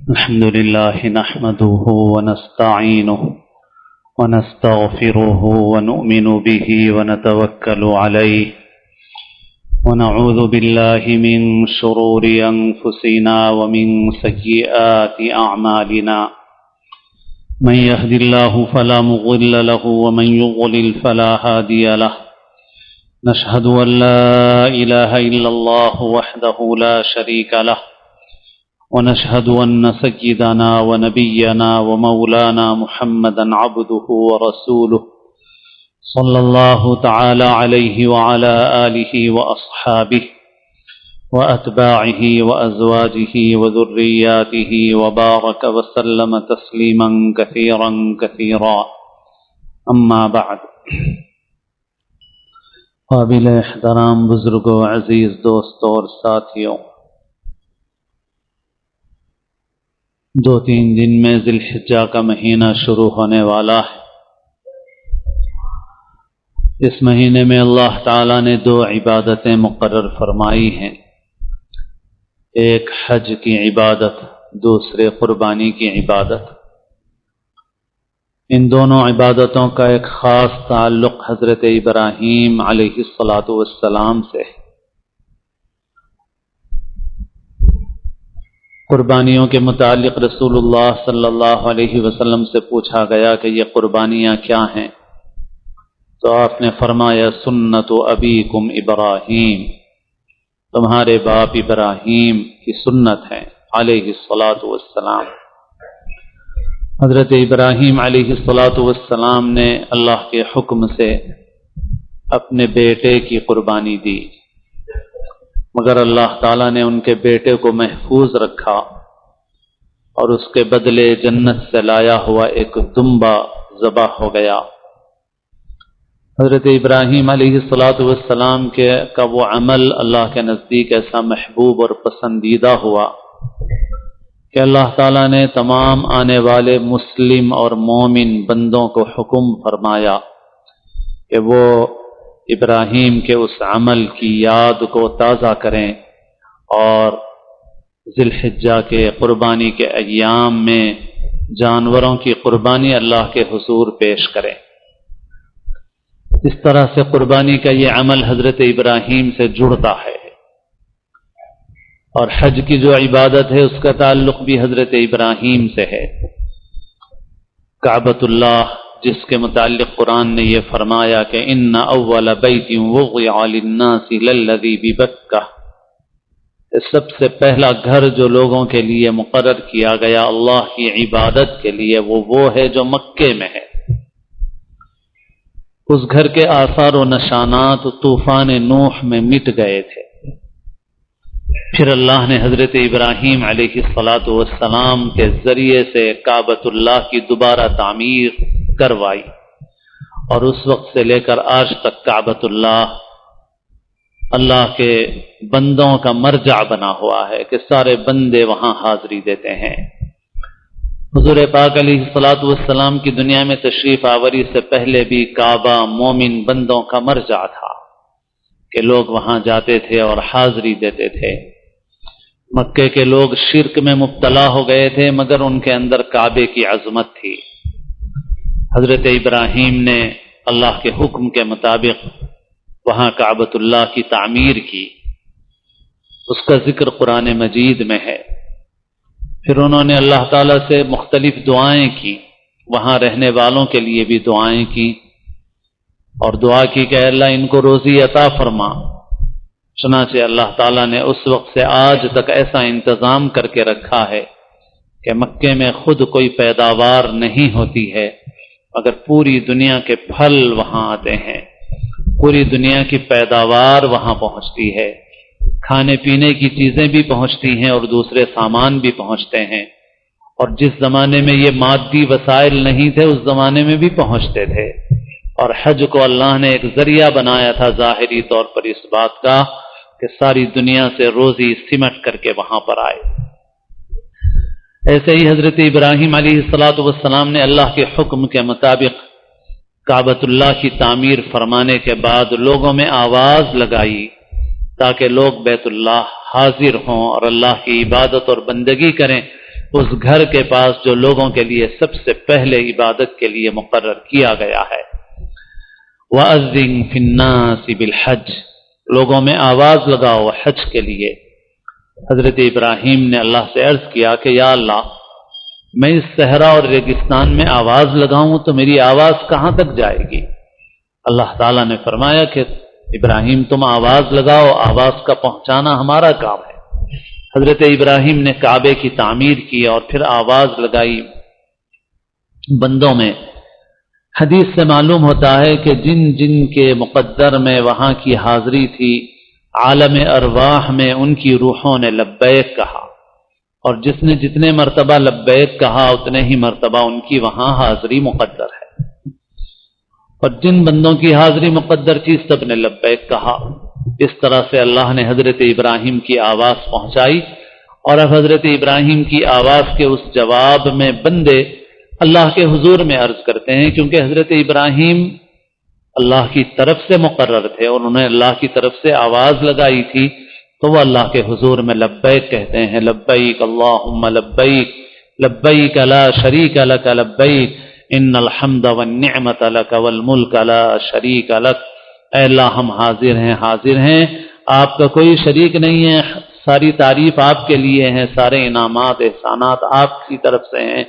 الحمد لله نحمده ونستعينه ونستغفره ونؤمن به ونتوكل عليه ونعوذ بالله من شرور أنفسنا ومن سيئات أعمالنا من يهد الله فلا مضل له ومن يضلل فلا هادي له نشهد أن لا إله إلا الله وحده لا شريك له ونشهد أن سيدنا ونبينا ومولانا محمدا عبده ورسوله صلى الله تعالى عليه وعلى آله وأصحابه وأتباعه وأزواجه وذرياته وبارك وسلم تسليما كثيرا كثيرا أما بعد. قابل احترام بزرگوں، عزیز دوستوں اور ساتھیوں، 2-3 دن میں ذی الحجہ کا مہینہ شروع ہونے والا ہے۔ اس مہینے میں اللہ تعالیٰ نے 2 عبادتیں مقرر فرمائی ہیں، ایک حج کی عبادت، دوسرے قربانی کی عبادت۔ ان دونوں عبادتوں کا ایک خاص تعلق حضرت ابراہیم علیہ السلام سے ہے۔ قربانیوں کے متعلق رسول اللہ صلی اللہ علیہ وسلم سے پوچھا گیا کہ یہ قربانیاں کیا ہیں، تو آپ نے فرمایا سنت ابیکم ابراہیم، تمہارے باپ ابراہیم کی سنت ہے علیہ السلام۔ حضرت ابراہیم علیہ السلام نے اللہ کے حکم سے اپنے بیٹے کی قربانی دی، مگر اللہ تعالیٰ نے ان کے بیٹے کو محفوظ رکھا اور اس کے بدلے جنت سے لایا ہوا ایک دمبا ذبح ہو گیا۔ حضرت ابراہیم علیہ السلام کا وہ عمل اللہ کے نزدیک ایسا محبوب اور پسندیدہ ہوا کہ اللہ تعالیٰ نے تمام آنے والے مسلم اور مومن بندوں کو حکم فرمایا کہ وہ ابراہیم کے اس عمل کی یاد کو تازہ کریں اور ذی الحجہ کے قربانی کے ایام میں جانوروں کی قربانی اللہ کے حضور پیش کریں۔ اس طرح سے قربانی کا یہ عمل حضرت ابراہیم سے جڑتا ہے، اور حج کی جو عبادت ہے اس کا تعلق بھی حضرت ابراہیم سے ہے۔ کعبۃ اللہ جس کے متعلق قرآن نے یہ فرمایا کہ ان اول بیت وضع للناس للذی ببکہ، سب سے پہلا گھر جو لوگوں کے لیے مقرر کیا گیا اللہ کی عبادت کے لیے وہ ہے جو مکے میں ہے۔ اس گھر کے آثار و نشانات طوفان نوح میں مٹ گئے تھے، پھر اللہ نے حضرت ابراہیم علیہ السلام کے ذریعے سے کعبۃ اللہ کی دوبارہ تعمیر کروائی، اور اس وقت سے لے کر آج تک کعبۃ اللہ کے بندوں کا مرجع بنا ہوا ہے کہ سارے بندے وہاں حاضری دیتے ہیں۔ حضور پاک علیہ السلام کی دنیا میں تشریف آوری سے پہلے بھی کعبہ مومن بندوں کا مرجع تھا کہ لوگ وہاں جاتے تھے اور حاضری دیتے تھے۔ مکے کے لوگ شرک میں مبتلا ہو گئے تھے، مگر ان کے اندر کعبے کی عظمت تھی۔ حضرت ابراہیم نے اللہ کے حکم کے مطابق وہاں کعبۃ اللہ کی تعمیر کی، اس کا ذکر قرآن مجید میں ہے۔ پھر انہوں نے اللہ تعالیٰ سے مختلف دعائیں کی، وہاں رہنے والوں کے لیے بھی دعائیں کی، اور دعا کی کہ اللہ ان کو روزی عطا فرما۔ چنانچہ اللہ تعالیٰ نے اس وقت سے آج تک ایسا انتظام کر کے رکھا ہے کہ مکے میں خود کوئی پیداوار نہیں ہوتی ہے، مگر پوری دنیا کے پھل وہاں آتے ہیں، پوری دنیا کی پیداوار وہاں پہنچتی ہے، کھانے پینے کی چیزیں بھی پہنچتی ہیں اور دوسرے سامان بھی پہنچتے ہیں، اور جس زمانے میں یہ مادی وسائل نہیں تھے اس زمانے میں بھی پہنچتے تھے، اور حج کو اللہ نے ایک ذریعہ بنایا تھا ظاہری طور پر اس بات کا کہ ساری دنیا سے روزی سمٹ کر کے وہاں پر آئے۔ ایسے ہی حضرت ابراہیم علیہ السلام نے اللہ کے حکم کے مطابق کعبۃ اللہ کی تعمیر فرمانے کے بعد لوگوں میں آواز لگائی تاکہ لوگ بیت اللہ حاضر ہوں اور اللہ کی عبادت اور بندگی کریں اس گھر کے پاس جو لوگوں کے لیے سب سے پہلے عبادت کے لیے مقرر کیا گیا ہے۔ وَأَذِّن فِي النَّاسِ بِالْحَجِّ، لوگوں میں آواز لگاؤ حج کے لیے۔ حضرت ابراہیم نے اللہ سے عرض کیا کہ یا اللہ، میں اس صحرا اور ریگستان میں آواز لگاؤں تو میری آواز کہاں تک جائے گی؟ اللہ تعالیٰ نے فرمایا کہ ابراہیم تم آواز لگاؤ، آواز کا پہنچانا ہمارا کام ہے۔ حضرت ابراہیم نے کعبے کی تعمیر کی اور پھر آواز لگائی بندوں میں۔ حدیث سے معلوم ہوتا ہے کہ جن جن کے مقدر میں وہاں کی حاضری تھی، عالم ارواح میں ان کی روحوں نے لبیک کہا، اور جس نے جتنے مرتبہ لبیک کہا اتنے ہی مرتبہ ان کی وہاں حاضری مقدر ہے، اور جن بندوں کی حاضری مقدر تھی سب نے لبیک کہا۔ اس طرح سے اللہ نے حضرت ابراہیم کی آواز پہنچائی، اور اب حضرت ابراہیم کی آواز کے اس جواب میں بندے اللہ کے حضور میں عرض کرتے ہیں، کیونکہ حضرت ابراہیم اللہ کی طرف سے مقرر تھے اور انہوں نے اللہ کی طرف سے آواز لگائی تھی، تو وہ اللہ کے حضور میں لبیک کہتے ہیں، لبیک اللہم لبیک لبیک لا شریک لک لبیک ان الحمد والنعمت لک والملک لا شریک لک۔ اے اللہ ہم حاضر ہیں، آپ کا کوئی شریک نہیں ہے، ساری تعریف آپ کے لیے ہیں، سارے انعامات احسانات آپ کی طرف سے ہیں،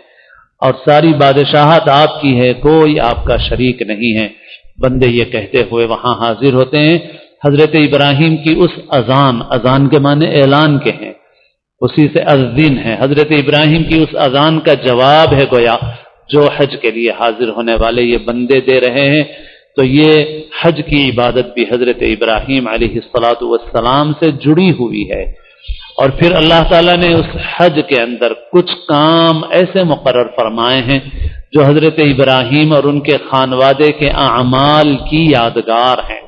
اور ساری بادشاہت آپ کی ہے، کوئی آپ کا شریک نہیں ہے۔ بندے یہ کہتے ہوئے وہاں حاضر ہوتے ہیں۔ حضرت ابراہیم کی اس اذان کے معنی اعلان کے ہیں، اسی سے اذن ہے، حضرت ابراہیم کی اس اذان کا جواب ہے گویا جو حج کے لیے حاضر ہونے والے یہ بندے دے رہے ہیں۔ تو یہ حج کی عبادت بھی حضرت ابراہیم علیہ السلام سے جڑی ہوئی ہے، اور پھر اللہ تعالیٰ نے اس حج کے اندر کچھ کام ایسے مقرر فرمائے ہیں جو حضرت ابراہیم اور ان کے خانوادے کے اعمال کی یادگار ہیں۔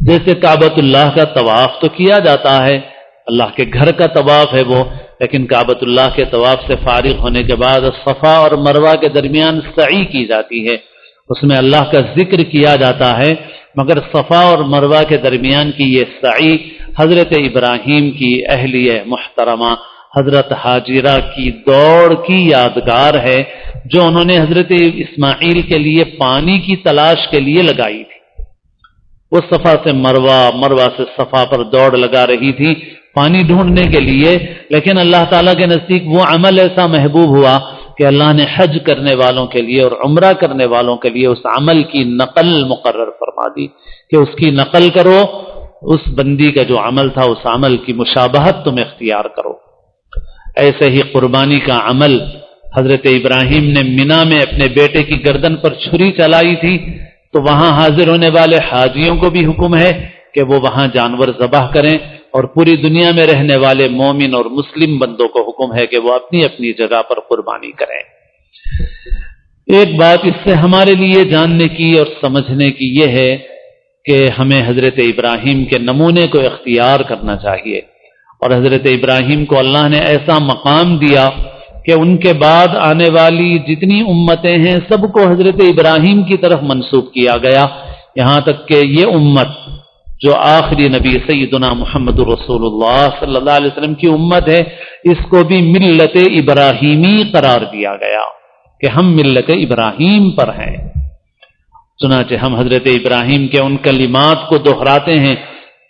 جیسے کعبۃ اللہ کا طواف تو کیا جاتا ہے، اللہ کے گھر کا طواف ہے وہ، لیکن کعبۃ اللہ کے طواف سے فارغ ہونے کے بعد صفا اور مروہ کے درمیان سعی کی جاتی ہے، اس میں اللہ کا ذکر کیا جاتا ہے، مگر صفا اور مروہ کے درمیان کی یہ سعی حضرت ابراہیم کی اہلیہ محترمہ حضرت حاجرہ کی دوڑ کی یادگار ہے، جو انہوں نے حضرت اسماعیل کے لیے پانی کی تلاش کے لیے لگائی تھی۔ وہ صفا سے مروہ سے صفا پر دوڑ لگا رہی تھی پانی ڈھونڈنے کے لیے، لیکن اللہ تعالیٰ کے نزدیک وہ عمل ایسا محبوب ہوا کہ اللہ نے حج کرنے والوں کے لیے اور عمرہ کرنے والوں کے لیے اس عمل کی نقل مقرر فرما دی کہ اس کی نقل کرو، اس بندی کا جو عمل تھا اس عمل کی مشابہت تم اختیار کرو۔ ایسے ہی قربانی کا عمل حضرت ابراہیم نے مینا میں اپنے بیٹے کی گردن پر چھری چلائی تھی، تو وہاں حاضر ہونے والے حاجیوں کو بھی حکم ہے کہ وہ وہاں جانور ذبح کریں، اور پوری دنیا میں رہنے والے مومن اور مسلم بندوں کو حکم ہے کہ وہ اپنی اپنی جگہ پر قربانی کریں۔ ایک بات اس سے ہمارے لیے جاننے کی اور سمجھنے کی یہ ہے کہ ہمیں حضرت ابراہیم کے نمونے کو اختیار کرنا چاہیے، اور حضرت ابراہیم کو اللہ نے ایسا مقام دیا کہ ان کے بعد آنے والی جتنی امتیں ہیں سب کو حضرت ابراہیم کی طرف منسوب کیا گیا، یہاں تک کہ یہ امت جو آخری نبی سیدنا محمد رسول اللہ صلی اللہ علیہ وسلم کی امت ہے، اس کو بھی ملت ابراہیمی قرار دیا گیا کہ ہم ملت ابراہیم پر ہیں۔ چنانچہ ہم حضرت ابراہیم کے ان کلمات کو دہراتے ہیں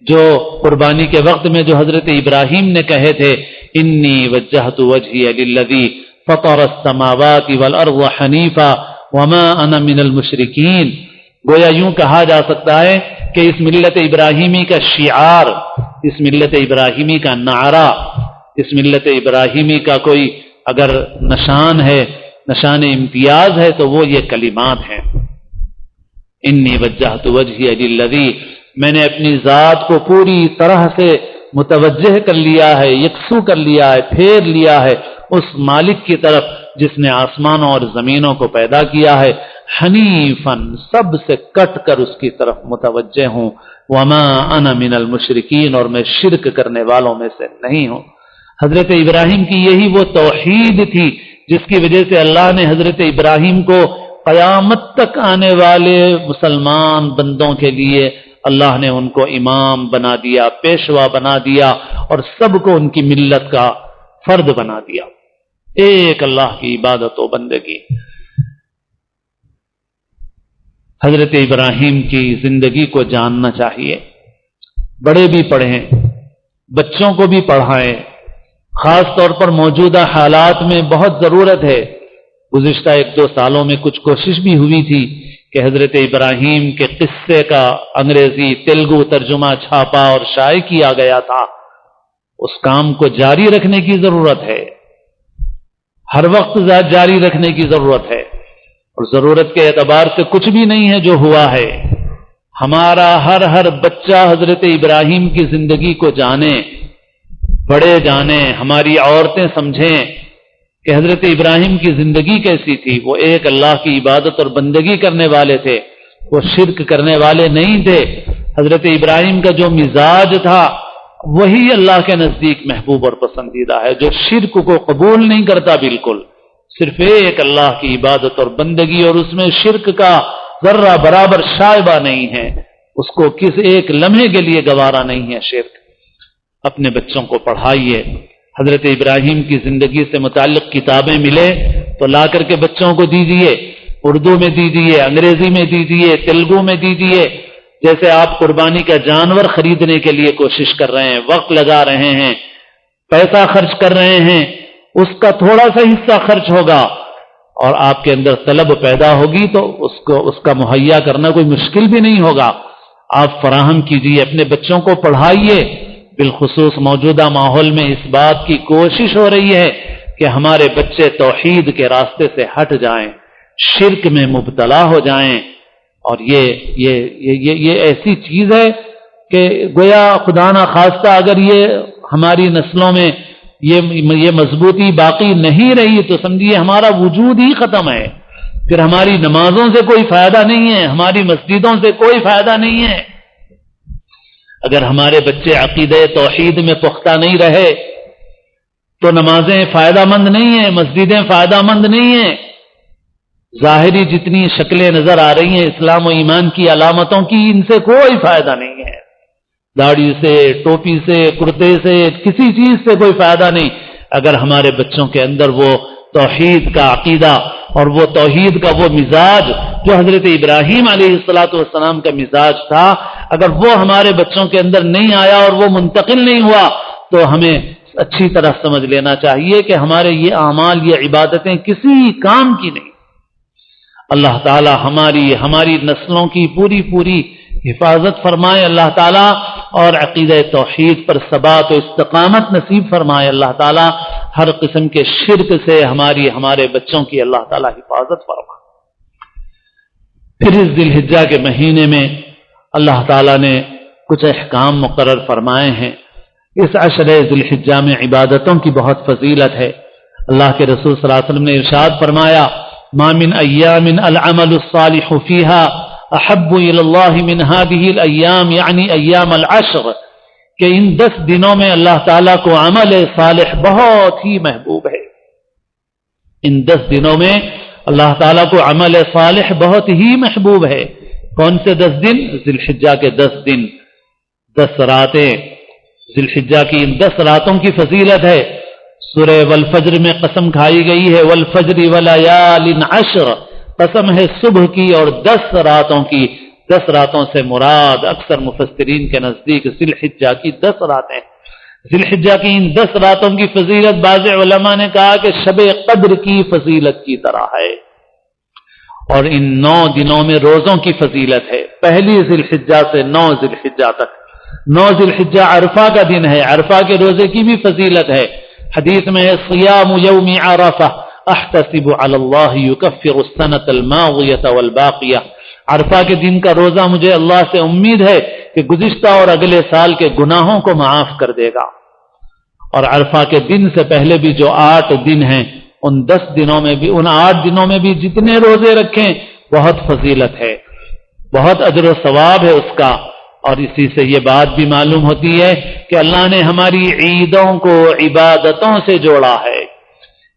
جو قربانی کے وقت میں جو حضرت ابراہیم نے کہے تھے، انی وجہت وجہی للذی فطر السماوات والارض حنیفا وما انا من المشرکین۔ گویا یوں کہا جا سکتا ہے کہ اس ملت ابراہیمی کا شعار، اس ملت ابراہیمی کا نعرہ، اس ملت ابراہیمی کا کوئی اگر نشان ہے، نشان امتیاز ہے، تو وہ یہ کلمات ہیں، انی وجہت وجہی للذی، میں نے اپنی ذات کو پوری طرح سے متوجہ کر لیا ہے، یکسو کر لیا ہے، پھیر لیا ہے اس مالک کی طرف جس نے آسمانوں اور زمینوں کو پیدا کیا ہے، حنیفاً، سب سے کٹ کر اس کی طرف متوجہ ہوں، وما انا من المشرکین، اور میں شرک کرنے والوں میں سے نہیں ہوں۔ حضرت ابراہیم کی یہی وہ توحید تھی جس کی وجہ سے اللہ نے حضرت ابراہیم کو قیامت تک آنے والے مسلمان بندوں کے لیے اللہ نے ان کو امام بنا دیا، پیشوا بنا دیا، اور سب کو ان کی ملت کا فرد بنا دیا۔ ایک اللہ کی عبادت و بندگی۔ حضرت ابراہیم کی زندگی کو جاننا چاہیے، بڑے بھی پڑھیں، بچوں کو بھی پڑھائیں، خاص طور پر موجودہ حالات میں بہت ضرورت ہے۔ گزشتہ 1-2 سالوں میں کچھ کوشش بھی ہوئی تھی کہ حضرت ابراہیم کے قصے کا انگریزی تیلگو ترجمہ چھاپا اور شائع کیا گیا تھا۔ اس کام کو جاری رکھنے کی ضرورت ہے، ہر وقت جاری رکھنے کی ضرورت ہے، اور ضرورت کے اعتبار سے کچھ بھی نہیں ہے جو ہوا ہے۔ ہمارا ہر بچہ حضرت ابراہیم کی زندگی کو جانے، بڑے جانیں، ہماری عورتیں سمجھیں کہ حضرت ابراہیم کی زندگی کیسی تھی۔ وہ ایک اللہ کی عبادت اور بندگی کرنے والے تھے، وہ شرک کرنے والے نہیں تھے۔ حضرت ابراہیم کا جو مزاج تھا وہی اللہ کے نزدیک محبوب اور پسندیدہ ہے، جو شرک کو قبول نہیں کرتا، بالکل صرف ایک اللہ کی عبادت اور بندگی، اور اس میں شرک کا ذرہ برابر شائبہ نہیں ہے، اس کو کس ایک لمحے کے لیے گوارا نہیں ہے شرک۔ اپنے بچوں کو پڑھائیے، حضرت ابراہیم کی زندگی سے متعلق کتابیں ملے تو لا کر کے بچوں کو دیجیے، اردو میں دیجیے، انگریزی میں دیجیے، تیلگو میں دیجیے۔ جیسے آپ قربانی کا جانور خریدنے کے لیے کوشش کر رہے ہیں، وقت لگا رہے ہیں، پیسہ خرچ کر رہے ہیں، اس کا تھوڑا سا حصہ خرچ ہوگا اور آپ کے اندر طلب پیدا ہوگی تو اس کا مہیا کرنا کوئی مشکل بھی نہیں ہوگا۔ آپ فراہم کیجیے، اپنے بچوں کو پڑھائیے۔ بالخصوص موجودہ ماحول میں اس بات کی کوشش ہو رہی ہے کہ ہمارے بچے توحید کے راستے سے ہٹ جائیں، شرک میں مبتلا ہو جائیں، اور یہ ایسی چیز ہے کہ گویا خدا نہ خواستہ اگر یہ ہماری نسلوں میں یہ مضبوطی باقی نہیں رہی تو سمجھیے ہمارا وجود ہی ختم ہے، پھر ہماری نمازوں سے کوئی فائدہ نہیں ہے، ہماری مسجدوں سے کوئی فائدہ نہیں ہے۔ اگر ہمارے بچے عقیدہ توحید میں پختہ نہیں رہے تو نمازیں فائدہ مند نہیں ہیں، مسجدیں فائدہ مند نہیں ہیں۔ ظاہری جتنی شکلیں نظر آ رہی ہیں اسلام و ایمان کی علامتوں کی، ان سے کوئی فائدہ نہیں ہے، داڑھی سے، ٹوپی سے، کرتے سے، کسی چیز سے کوئی فائدہ نہیں اگر ہمارے بچوں کے اندر وہ توحید کا عقیدہ اور وہ توحید کا وہ مزاج جو حضرت ابراہیم علیہ السلام کا مزاج تھا، اگر وہ ہمارے بچوں کے اندر نہیں آیا اور وہ منتقل نہیں ہوا تو ہمیں اچھی طرح سمجھ لینا چاہیے کہ ہمارے یہ اعمال، یہ عبادتیں کسی کام کی نہیں۔ اللہ تعالی ہماری نسلوں کی پوری حفاظت فرمائے اللہ تعالی، اور عقیدہ توحید پر ثبات و استقامت نصیب فرمائے اللہ تعالی۔ ہر قسم کے شرک سے ہمارے بچوں کی اللہ تعالی حفاظت فرمائے۔ پھر اس ذی الحجہ کے مہینے میں اللہ تعالی نے کچھ احکام مقرر فرمائے ہیں۔ اس عشر ذی الحجہ میں عبادتوں کی بہت فضیلت ہے۔ اللہ کے رسول صلی اللہ علیہ وسلم نے ارشاد فرمایا، ما من ایام العمل الصالح فیها احب الى اللہ من هذه الایام، یعنی ایام العشر، کہ ان 10 دنوں میں اللہ تعالیٰ کو عمل صالح بہت ہی محبوب ہے۔ ان 10 دنوں میں اللہ تعالیٰ کو عمل صالح بہت ہی محبوب ہے۔ کون سے 10 دن؟ ذی الحجہ کے 10 دن، 10 راتیں، ذی الحجہ کی ان 10 راتوں کی فضیلت ہے۔ سورہ والفجر میں قسم کھائی گئی ہے، والفجر ولیال عشر، قسم ہے صبح کی اور 10 راتوں کی۔ 10 راتوں سے مراد اکثر مفسرین کے نزدیک ذی الحجہ کی 10 راتیں۔ ذی الحجہ کی ان 10 راتوں کی فضیلت بعض علماء نے کہا کہ شب قدر کی فضیلت کی طرح ہے، اور ان 9 دنوں میں روزوں کی فضیلت ہے، پہلی ذی الحجہ سے 9 ذی الحجہ تک۔ 9 ذی الحجہ عرفہ کا دن ہے، عرفہ کے روزے کی بھی فضیلت ہے۔ حدیث میں ہے، صیام یوم عرفہ احتسب علی اللہ یکفر السنۃ الماضیۃ والباقیہ، عرفہ کے دن کا روزہ مجھے اللہ سے امید ہے کہ گزشتہ اور اگلے سال کے گناہوں کو معاف کر دے گا۔ اور عرفہ کے دن سے پہلے بھی جو 8 دن ہیں، ان 10 دنوں میں بھی، ان 8 دنوں میں بھی جتنے روزے رکھیں بہت فضیلت ہے، بہت اجر و ثواب ہے اس کا۔ اور اسی سے یہ بات بھی معلوم ہوتی ہے کہ اللہ نے ہماری عیدوں کو عبادتوں سے جوڑا ہے۔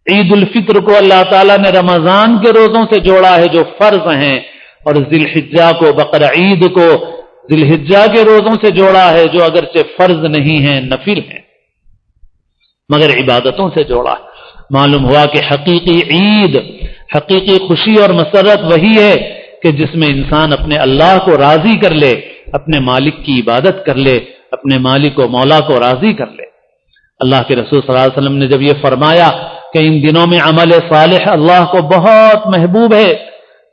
عید الفطر کو اللہ تعالیٰ نے رمضان کے روزوں سے جوڑا ہے جو فرض ہیں، اور ذی الحجہ کو، بقرعید کو ذی الحجہ کے روزوں سے جوڑا ہے جو اگرچہ فرض نہیں ہیں، نفل ہیں، مگر عبادتوں سے جوڑا ہے۔ معلوم ہوا کہ حقیقی عید، حقیقی خوشی اور مسرت وہی ہے کہ جس میں انسان اپنے اللہ کو راضی کر لے، اپنے مالک کی عبادت کر لے، اپنے مالک و مولا کو راضی کر لے۔ اللہ کے رسول صلی اللہ علیہ وسلم نے جب یہ فرمایا کہ ان دنوں میں عمل صالح اللہ کو بہت محبوب ہے،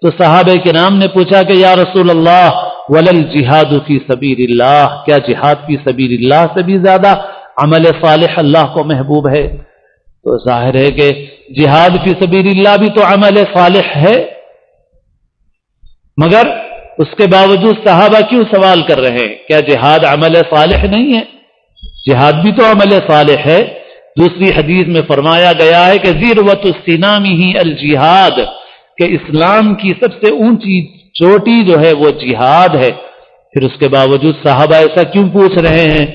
تو صحابہ کرام نے پوچھا کہ یا رسول اللہ ولل جہاد فی سبیل اللہ، کیا جہاد فی سبیل اللہ سے بھی زیادہ عمل صالح اللہ کو محبوب ہے؟ تو ظاہر ہے کہ جہاد فی سبیل اللہ بھی تو عمل صالح ہے، مگر اس کے باوجود صحابہ کیوں سوال کر رہے ہیں؟ کیا جہاد عمل صالح نہیں ہے؟ جہاد بھی تو عمل صالح ہے۔ دوسری حدیث میں فرمایا گیا ہے کہ ذروۃ السنام ہی الجہاد، کہ اسلام کی سب سے اونچی چوٹی جو ہے وہ جہاد ہے۔ پھر اس کے باوجود صحابہ ایسا کیوں پوچھ رہے ہیں؟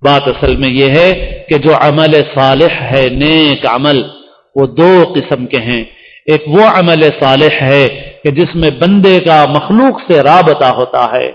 بات اصل میں یہ ہے کہ جو عمل صالح ہے، نیک عمل، وہ دو قسم کے ہیں۔ ایک وہ عمل صالح ہے کہ جس میں بندے کا مخلوق سے رابطہ ہوتا ہے۔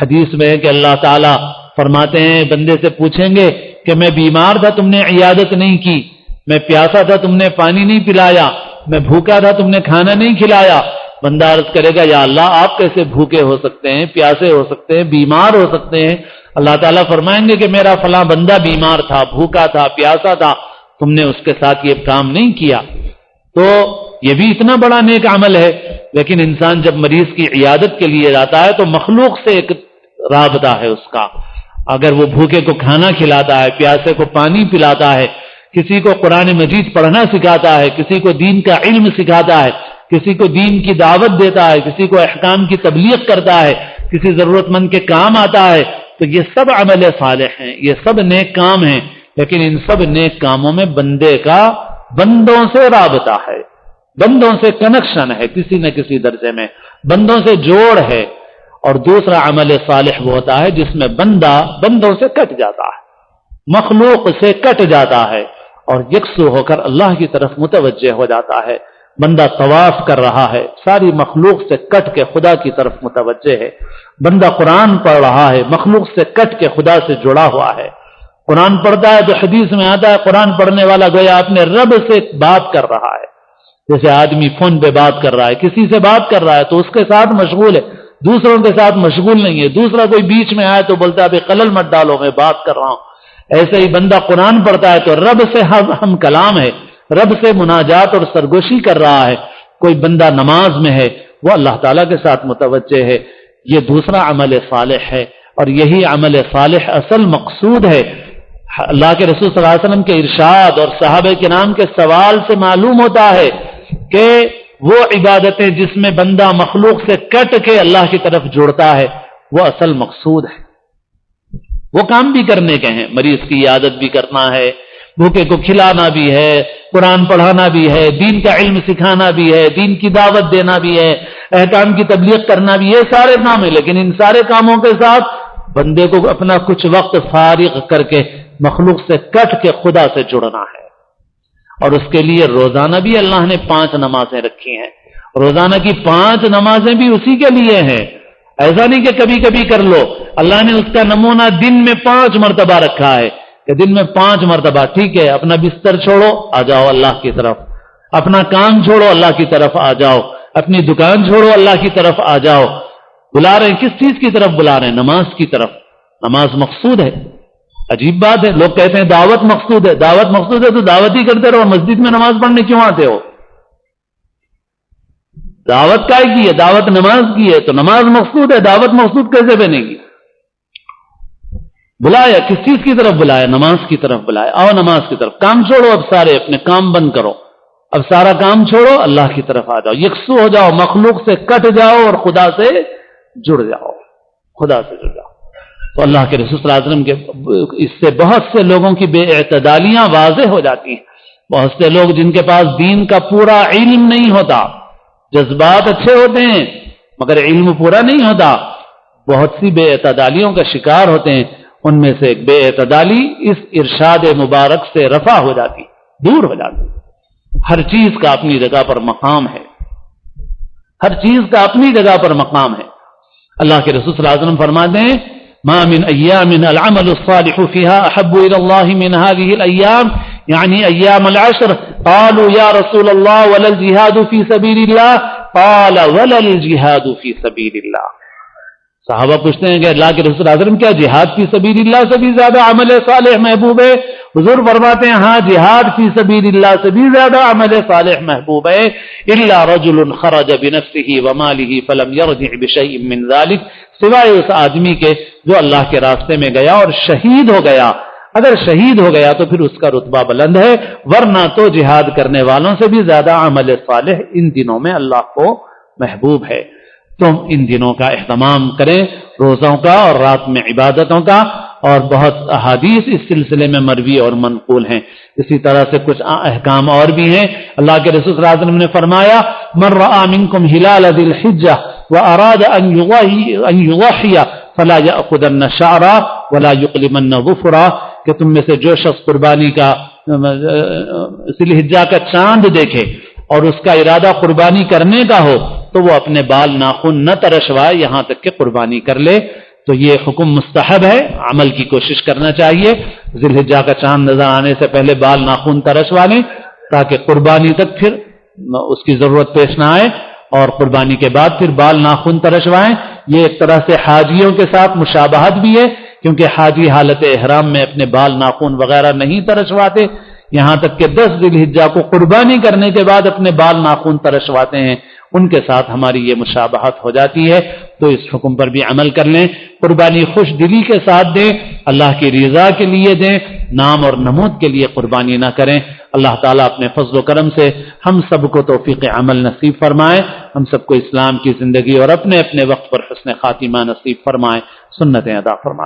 حدیث میں ہے کہ اللہ تعالیٰ فرماتے ہیں، بندے سے پوچھیں گے کہ میں بیمار تھا تم نے عیادت نہیں کی، میں پیاسا تھا تم نے پانی نہیں پلایا، میں بھوکا تھا تم نے کھانا نہیں کھلایا۔ بندہ عرض کرے گا یا اللہ آپ کیسے بھوکے ہو سکتے ہیں، پیاسے ہو سکتے ہیں، بیمار ہو سکتے ہیں؟ اللہ تعالیٰ فرمائیں گے کہ میرا فلاں بندہ بیمار تھا، بھوکا تھا، پیاسا تھا، تم نے اس کے ساتھ یہ کام نہیں کیا۔ تو یہ بھی اتنا بڑا نیک عمل ہے، لیکن انسان جب مریض کی عیادت کے لیے جاتا ہے تو مخلوق سے ایک رابطہ ہے اس کا۔ اگر وہ بھوکے کو کھانا کھلاتا ہے، پیاسے کو پانی پلاتا ہے، کسی کو قرآن مجید پڑھنا سکھاتا ہے، کسی کو دین کا علم سکھاتا ہے، کسی کو دین کی دعوت دیتا ہے، کسی کو احکام کی تبلیغ کرتا ہے، کسی ضرورت مند کے کام آتا ہے، تو یہ سب عمل صالح ہیں، یہ سب نیک کام ہیں۔ لیکن ان سب نیک کاموں میں بندے کا بندوں سے رابطہ ہے، بندوں سے کنیکشن ہے، کسی نہ کسی درجے میں بندوں سے جوڑ ہے۔ اور دوسرا عمل صالح وہ ہوتا ہے جس میں بندہ بندوں سے کٹ جاتا ہے، مخلوق سے کٹ جاتا ہے اور یکسو ہو کر اللہ کی طرف متوجہ ہو جاتا ہے۔ بندہ طواف کر رہا ہے، ساری مخلوق سے کٹ کے خدا کی طرف متوجہ ہے۔ بندہ قرآن پڑھ رہا ہے، مخلوق سے کٹ کے خدا سے جڑا ہوا ہے۔ قرآن پڑھتا ہے تو حدیث میں آتا ہے قرآن پڑھنے والا گویا اپنے رب سے بات کر رہا ہے۔ جیسے آدمی فون پہ بات کر رہا ہے، کسی سے بات کر رہا ہے تو اس کے ساتھ مشغول ہے، دوسروں کے ساتھ مشغول نہیں ہے۔ دوسرا کوئی بیچ میں آئے تو بولتا ہے ابھی خلل مت ڈالو، میں بات کر رہا ہوں۔ ایسے ہی بندہ قرآن پڑھتا ہے تو رب سے ہم کلام ہے، رب سے مناجات اور سرگوشی کر رہا ہے۔ کوئی بندہ نماز میں ہے، وہ اللہ تعالیٰ کے ساتھ متوجہ ہے۔ یہ دوسرا عمل صالح ہے، اور یہی عمل صالح اصل مقصود ہے۔ اللہ کے رسول صلی اللہ علیہ وسلم کے ارشاد اور صحابہ کرام کے سوال سے معلوم ہوتا ہے کہ وہ عبادتیں جس میں بندہ مخلوق سے کٹ کے اللہ کی طرف جڑتا ہے وہ اصل مقصود ہے۔ وہ کام بھی کرنے کے ہیں، مریض کی عیادت بھی کرنا ہے، بھوکے کو کھلانا بھی ہے، قرآن پڑھانا بھی ہے، دین کا علم سکھانا بھی ہے، دین کی دعوت دینا بھی ہے، احکام کی تبلیغ کرنا بھی ہے، یہ سارے کام ہیں۔ لیکن ان سارے کاموں کے ساتھ بندے کو اپنا کچھ وقت فارغ کر کے مخلوق سے کٹ کے خدا سے جڑنا ہے۔ اور اس کے لیے روزانہ بھی اللہ نے 5 نمازیں رکھی ہیں، روزانہ کی 5 نمازیں بھی اسی کے لیے ہیں۔ ایسا نہیں کہ کبھی کبھی کر لو، اللہ نے اس کا نمونہ دن میں 5 مرتبہ رکھا ہے کہ دن میں 5 مرتبہ، ٹھیک ہے، اپنا بستر چھوڑو آ جاؤ اللہ کی طرف، اپنا کام چھوڑو اللہ کی طرف آ جاؤ، اپنی دکان چھوڑو اللہ کی طرف آ جاؤ۔ بلا رہے ہیں کس چیز کی طرف؟ بلا رہے ہیں نماز کی طرف۔ نماز مقصود ہے۔ عجیب بات ہے، لوگ کہتے ہیں دعوت مقصود ہے، دعوت مقصود ہے تو دعوت ہی کرتے رہو، مسجد میں نماز پڑھنے کیوں آتے ہو؟ دعوت کا کی ہے، دعوت نماز کی ہے، تو نماز مقصود ہے، دعوت مقصود کیسے بنے گی؟ بلایا کس چیز کی طرف؟ بلایا نماز کی طرف بلایا، آؤ نماز کی طرف۔ کام چھوڑو، اب سارے اپنے کام بند کرو، اب سارا کام چھوڑو، اللہ کی طرف آ جاؤ، یکسو ہو جاؤ، مخلوق سے کٹ جاؤ اور خدا سے جڑ جاؤ، خدا سے جڑ جاؤ۔ تو اللہ کے رسول صلی اللہ علیہ وسلم کے اس سے بہت سے لوگوں کی بے اعتدالیاں واضح ہو جاتی ہیں۔ بہت سے لوگ جن کے پاس دین کا پورا علم نہیں ہوتا، جذبات اچھے ہوتے ہیں مگر علم پورا نہیں ہوتا، بہت سی بے اعتدالیوں کا شکار ہوتے ہیں۔ ان میں سے ایک بے اعتدالی اس ارشاد مبارک سے رفع ہو جاتی، دور ہو جاتی۔ ہر چیز کا اپنی جگہ پر مقام ہے، ہر چیز کا اپنی جگہ پر مقام ہے۔ اللہ کے رسول صلی اللہ علیہ وسلم فرماتے ہیں ما من ایام العمل الصالح فيها احب الى الله من هذه الايام يعني ايام العشر قالوا يا رسول الله ولا الجهاد في سبيل الله قال ولا الجهاد في سبيل الله. صحابہ پوچھتے ہیں کہ اللہ کے رسول صلی اللہ علیہ وسلم کیا جہاد فی سبیل اللہ سے بھی زیادہ عمل صالح محبوب ہے؟ حضور فرماتے ہیں ہاں جہاد فی سبیل اللہ سے بھی زیادہ عمل صالح محبوب ہے. الا رجل خرج بنفسه وماله فلم يرجع بشيء من ذلك، سوائے اس آدمی کے جو اللہ کے راستے میں گیا اور شہید ہو گیا. اگر شہید ہو گیا تو پھر اس کا رتبہ بلند ہے، ورنہ تو جہاد کرنے والوں سے بھی زیادہ عمل صالح ان دنوں میں اللہ کو محبوب ہے. تم ان دنوں کا اہتمام کریں، روزوں کا اور رات میں عبادتوں کا، اور بہت احادیث اس سلسلے میں مروی اور منقول ہیں. اسی طرح سے کچھ احکام اور بھی ہیں. اللہ کے رسول صلی اللہ علیہ وسلم نے فرمایا من رأى منکم ہلال ذی الحجہ واراد ان یضحی فلا یأخذن شعرا ولا یقلمن ظفرا، کہ تم میں سے جو شخص قربانی کا ذی الحجہ کا چاند دیکھے اور اس کا ارادہ قربانی کرنے کا ہو تو وہ اپنے بال ناخن نہ ترشوائے یہاں تک کہ قربانی کر لے. تو یہ حکم مستحب ہے، عمل کی کوشش کرنا چاہیے. ذی الحجہ کا چاند نظر آنے سے پہلے بال ناخن ترشوا لیں تاکہ قربانی تک پھر اس کی ضرورت پیش نہ آئے، اور قربانی کے بعد پھر بال ناخن ترشوائیں. یہ ایک طرح سے حاجیوں کے ساتھ مشابہت بھی ہے، کیونکہ حاجی حالت احرام میں اپنے بال ناخن وغیرہ نہیں ترشواتے، یہاں تک کہ 10 ذی الحجہ کو قربانی کرنے کے بعد اپنے بال ناخن ترشواتے ہیں. ان کے ساتھ ہماری یہ مشابہت ہو جاتی ہے، تو اس حکم پر بھی عمل کر لیں. قربانی خوش دلی کے ساتھ دیں، اللہ کی رضا کے لیے دیں، نام اور نمود کے لیے قربانی نہ کریں. اللہ تعالیٰ اپنے فضل و کرم سے ہم سب کو توفیق عمل نصیب فرمائے، ہم سب کو اسلام کی زندگی اور اپنے اپنے وقت پر حسن خاتمہ نصیب فرمائے، سنتیں ادا فرمائے.